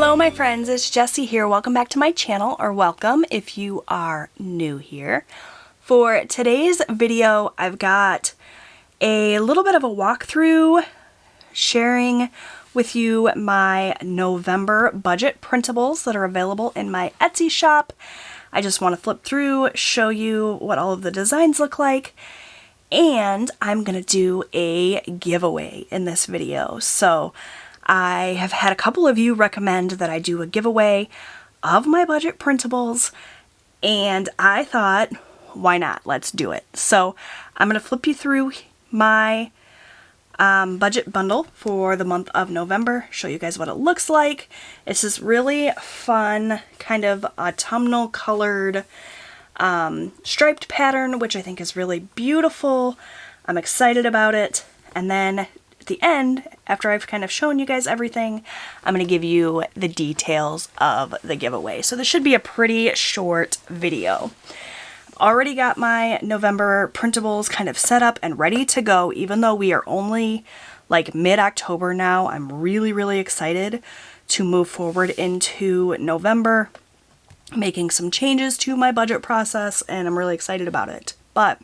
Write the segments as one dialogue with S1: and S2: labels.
S1: Hello my friends, it's Jessie here. Welcome back to my channel, or welcome if you are new here. For today's video, I've got a little bit of a walkthrough sharing with you my November budget printables that are available in my Etsy shop. I just want to flip through, show you what all of the designs look like, and I'm going to do a giveaway in this video. So I have had a couple of you recommend that I do a giveaway of my budget printables, and I thought, why not? Let's do it. So I'm going to flip you through my budget bundle for the month of November, show you guys what it looks like. It's this really fun kind of autumnal colored striped pattern, which I think is really beautiful. I'm excited about it. And then at the end, after I've kind of shown you guys everything, I'm going to give you the details of the giveaway. So this should be a pretty short video. I've already got my November printables kind of set up and ready to go, even though we are only like mid-October now. I'm really excited to move forward into November, making some changes to my budget process, and I'm really excited about it. But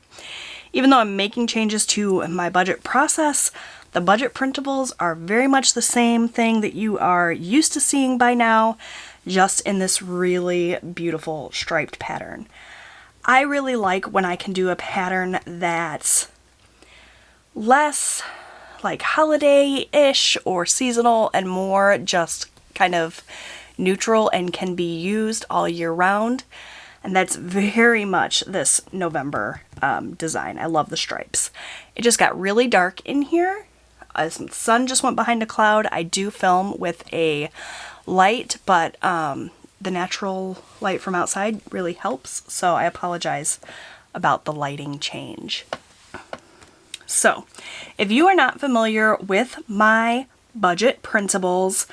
S1: even though I'm making changes to my budget process, the budget printables are very much the same thing that you are used to seeing by now, just in this really beautiful striped pattern. I really like when I can do a pattern that's less like holiday-ish or seasonal and more just kind of neutral and can be used all year round. And that's very much this November design. I love the stripes. It just got really dark in here. The sun just went behind a cloud. I do film with a light, but the natural light from outside really helps. So I apologize about the lighting change. So if you are not familiar with my budget printables,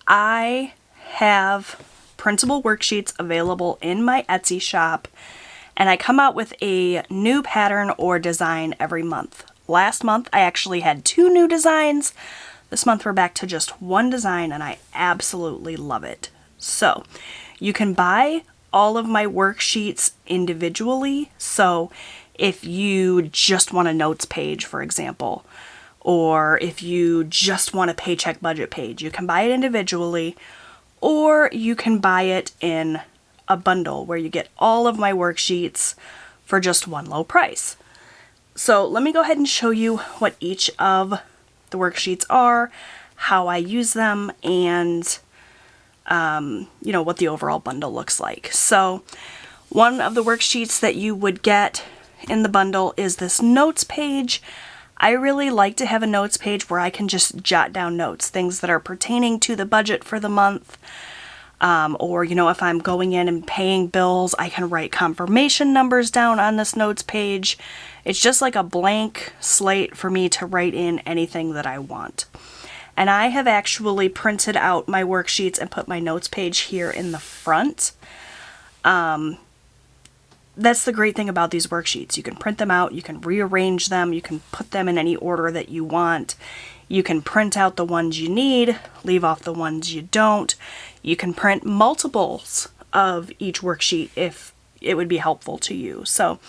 S1: I have printable worksheets available in my Etsy shop, and I come out with a new pattern or design every month. Last month I actually had 2 new designs. This month we're back to just 1 design, and I absolutely love it. So you can buy all of my worksheets individually. So if you just want a notes page, for example, or if you just want a Paycheck Budget page, you can buy it individually, or you can buy it in a bundle where you get all of my worksheets for just one low price. So let me go ahead and show you what each of the worksheets are, how I use them, and you know, what the overall bundle looks like. So one of the worksheets that you would get in the bundle is this notes page. I really like to have a notes page where I can just jot down notes, things that are pertaining to the budget for the month. Or, you know, if I'm going in and paying bills, I can write confirmation numbers down on this notes page. It's just like a blank slate for me to write in anything that I want. And I have actually printed out my worksheets and put my notes page here in the front. That's the great thing about these worksheets. You can print them out, you can rearrange them, you can put them in any order that you want. You can print out the ones you need, leave off the ones you don't. You can print multiples of each worksheet if it would be helpful to you. So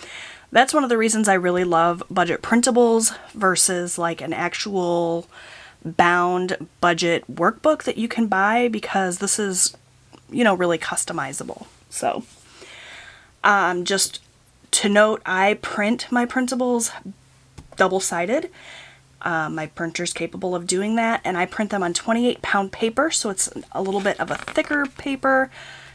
S1: that's one of the reasons I really love budget printables versus like an actual bound budget workbook that you can buy, because this is, you know, really customizable. So just to note, I print my printables double-sided. My printer's capable of doing that, and I print them on 28-pound paper, so it's a little bit of a thicker paper.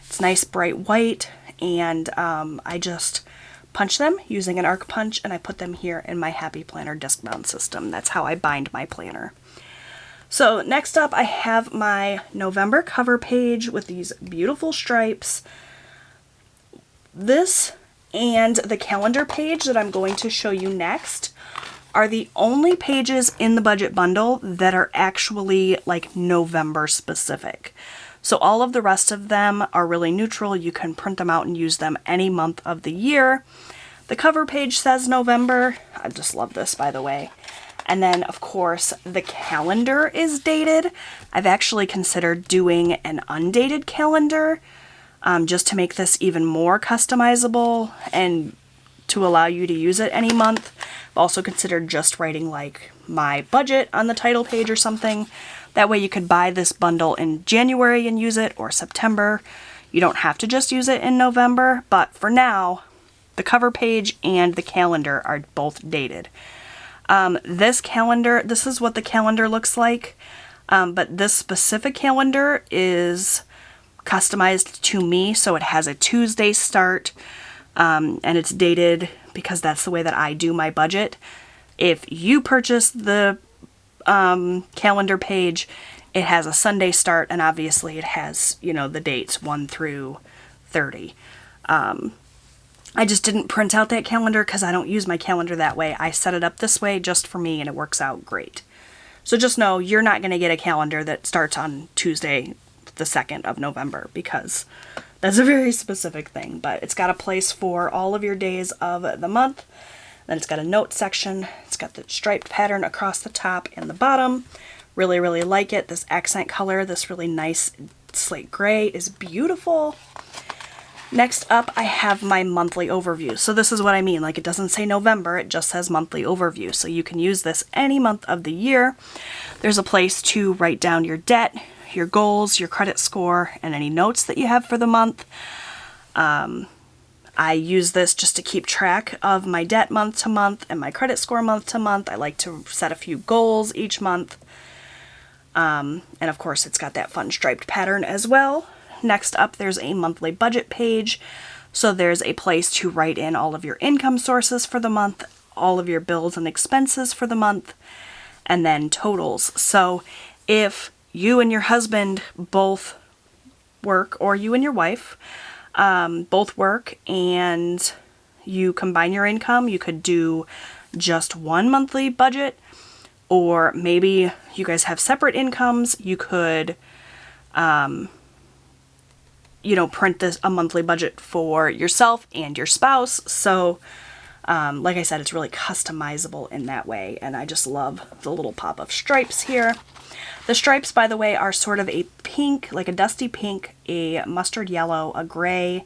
S1: It's nice bright white, and I just punch them using an arc punch, and I put them here in my Happy Planner disc bound system. That's how I bind my planner. So next up, I have my November cover page with these beautiful stripes. This and the calendar page that I'm going to show you next are the only pages in the budget bundle that are actually like November specific. So all of the rest of them are really neutral. You can print them out and use them any month of the year. The cover page says November. I just love this, by the way. And then, of course, the calendar is dated. I've actually considered doing an undated calendar just to make this even more customizable and to allow you to use it any month. I've also considered just writing like my budget on the title page or something. That way you could buy this bundle in January and use it, or September. You don't have to just use it in November, but for now, the cover page and the calendar are both dated. This calendar, this is what the calendar looks like, but this specific calendar is customized to me, so it has a Tuesday start, and it's dated because that's the way that I do my budget. If you purchase the calendar page, it has a Sunday start, and obviously it has, you know, the dates 1 through 30. I just didn't print out that calendar because I don't use my calendar that way. I set it up this way just for me, and it works out great. So just know you're not going to get a calendar that starts on Tuesday, the 2nd of November, because that's a very specific thing. But it's got a place for all of your days of the month. Then it's got a note section. It's got the striped pattern across the top and the bottom. Really, really like it. This accent color, this really nice slate gray is beautiful. Next up, I have my monthly overview. So this is what I mean. Like, it doesn't say November, it just says monthly overview. So you can use this any month of the year. There's a place to write down your debt, your goals, your credit score, and any notes that you have for the month. I use this just to keep track of my debt month to month and my credit score month to month. I like to set a few goals each month. And of course, it's got that fun striped pattern as well. Next up, there's a monthly budget page. So there's a place to write in all of your income sources for the month, all of your bills and expenses for the month, and then totals. So if you and your husband both work, or you and your wife both work, and you combine your income, you could do just one monthly budget, or maybe you guys have separate incomes. You could print a monthly budget for yourself and your spouse. So, like I said, it's really customizable in that way, and I just love the little pop of stripes here. The stripes, by the way, are sort of a pink, like a dusty pink, a mustard yellow, a gray,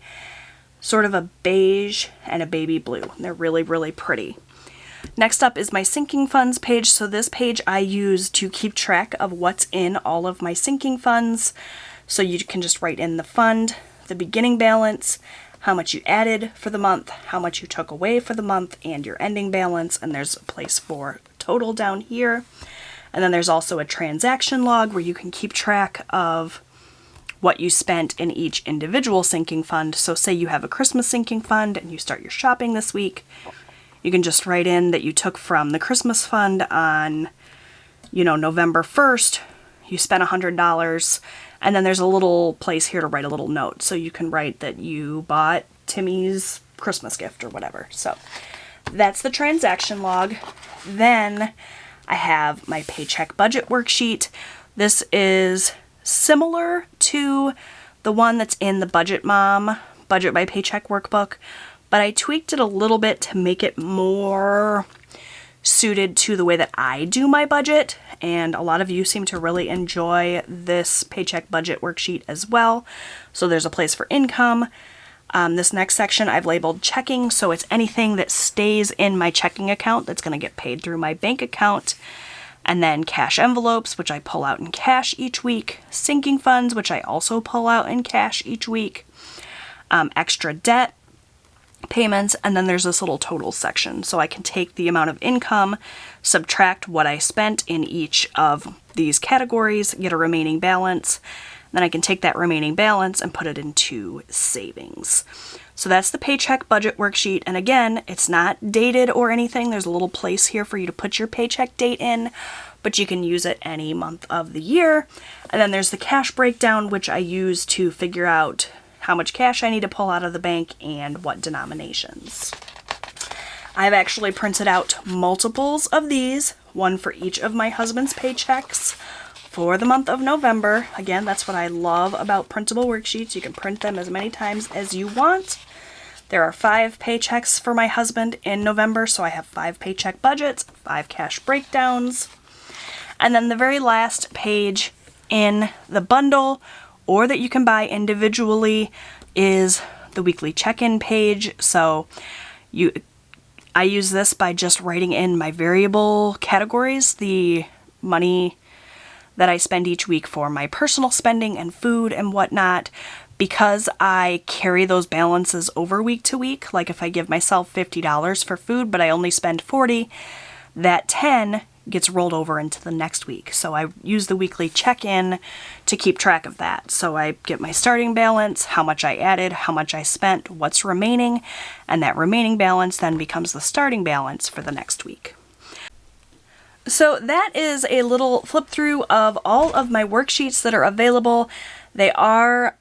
S1: sort of a beige, and a baby blue. They're really, really pretty. Next up is my sinking funds page. So this page I use to keep track of what's in all of my sinking funds. So you can just write in the fund, the beginning balance, how much you added for the month, how much you took away for the month, and your ending balance. And there's a place for total down here. And then there's also a transaction log where you can keep track of what you spent in each individual sinking fund. So say you have a Christmas sinking fund and you start your shopping this week, you can just write in that you took from the Christmas fund on, November 1st, you spent $100, and then there's a little place here to write a little note. So you can write that you bought Timmy's Christmas gift or whatever. So that's the transaction log. Then I have my Paycheck Budget worksheet. This is similar to the one that's in the Budget Mom Budget by Paycheck workbook, but I tweaked it a little bit to make it more suited to the way that I do my budget, and a lot of you seem to really enjoy this Paycheck Budget worksheet as well. So there's a place for income. This next section I've labeled checking, so it's anything that stays in my checking account that's going to get paid through my bank account. And then cash envelopes, which I pull out in cash each week. Sinking funds, which I also pull out in cash each week. Extra debt payments, and then there's this little total section. So I can take the amount of income, subtract what I spent in each of these categories, get a remaining balance. Then I can take that remaining balance and put it into savings. So that's the Paycheck Budget worksheet. And again, it's not dated or anything. There's a little place here for you to put your paycheck date in, but you can use it any month of the year. And then there's the cash breakdown, which I use to figure out how much cash I need to pull out of the bank and what denominations. I've actually printed out multiples of these, one for each of my husband's paychecks for the month of November. Again, that's what I love about printable worksheets. You can print them as many times as you want. There are 5 paychecks for my husband in November, so I have 5 paycheck budgets, 5 cash breakdowns. And then the very last page in the bundle, or that you can buy individually, is the weekly check-in page. So I use this by just writing in my variable categories, the money that I spend each week for my personal spending and food and whatnot. Because I carry those balances over week to week, like if I give myself $50 for food but I only spend $40, that $10 gets rolled over into the next week. So I use the weekly check-in to keep track of that. So I get my starting balance, how much I added, how much I spent, what's remaining, and that remaining balance then becomes the starting balance for the next week. So that is a little flip through of all of my worksheets that are available. They are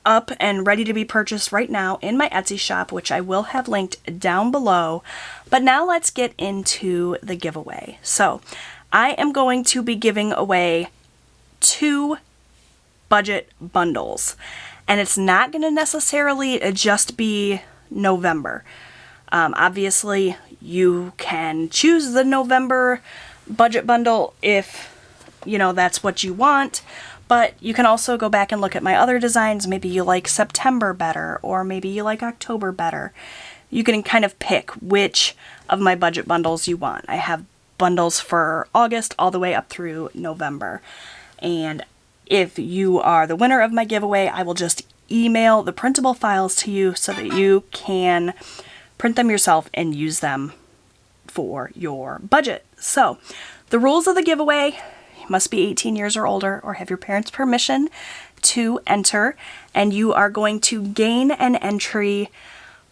S1: up and ready to be purchased right now in my Etsy shop, which I will have linked down below. But now let's get into the giveaway. So I am going to be giving away 2 budget bundles, and it's not going to necessarily just be November. Obviously, you can choose the November budget bundle if, you know, that's what you want. But you can also go back and look at my other designs. Maybe you like September better, or maybe you like October better. You can kind of pick which of my budget bundles you want. I have bundles for August all the way up through November. And if you are the winner of my giveaway, I will just email the printable files to you so that you can print them yourself and use them for your budget. So the rules of the giveaway: must be 18 years or older or have your parents' permission to enter, and you are going to gain an entry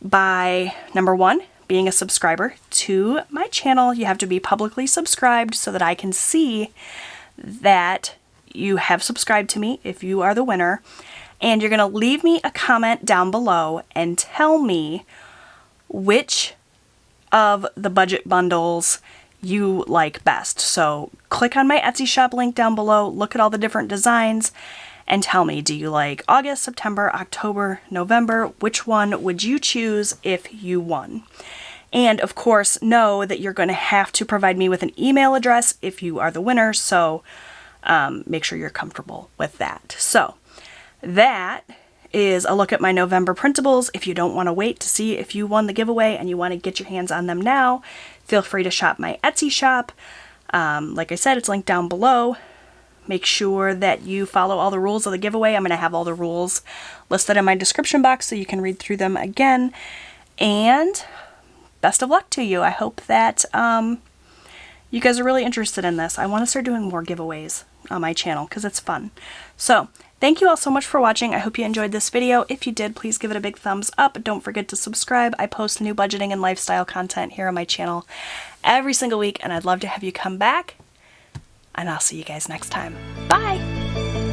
S1: by, number 1, being a subscriber to my channel. You have to be publicly subscribed so that I can see that you have subscribed to me if you are the winner, and you're going to leave me a comment down below and tell me which of the budget bundles you like best. So click on my Etsy shop link down below, look at all the different designs, and tell me, do you like August, September, October, November? Which one would you choose if you won? And of course, know that you're going to have to provide me with an email address if you are the winner, so make sure you're comfortable with that. So that is a look at my November printables. If you don't want to wait to see if you won the giveaway and you want to get your hands on them now, feel free to shop my Etsy shop. Like I said, it's linked down below. Make sure that you follow all the rules of the giveaway. I'm going to have all the rules listed in my description box so you can read through them again. And best of luck to you. I hope that you guys are really interested in this. I want to start doing more giveaways on my channel because it's fun. So thank you all so much for watching. I hope you enjoyed this video. If you did, please give it a big thumbs up. Don't forget to subscribe. I post new budgeting and lifestyle content here on my channel every single week, and I'd love to have you come back. And I'll see you guys next time. Bye!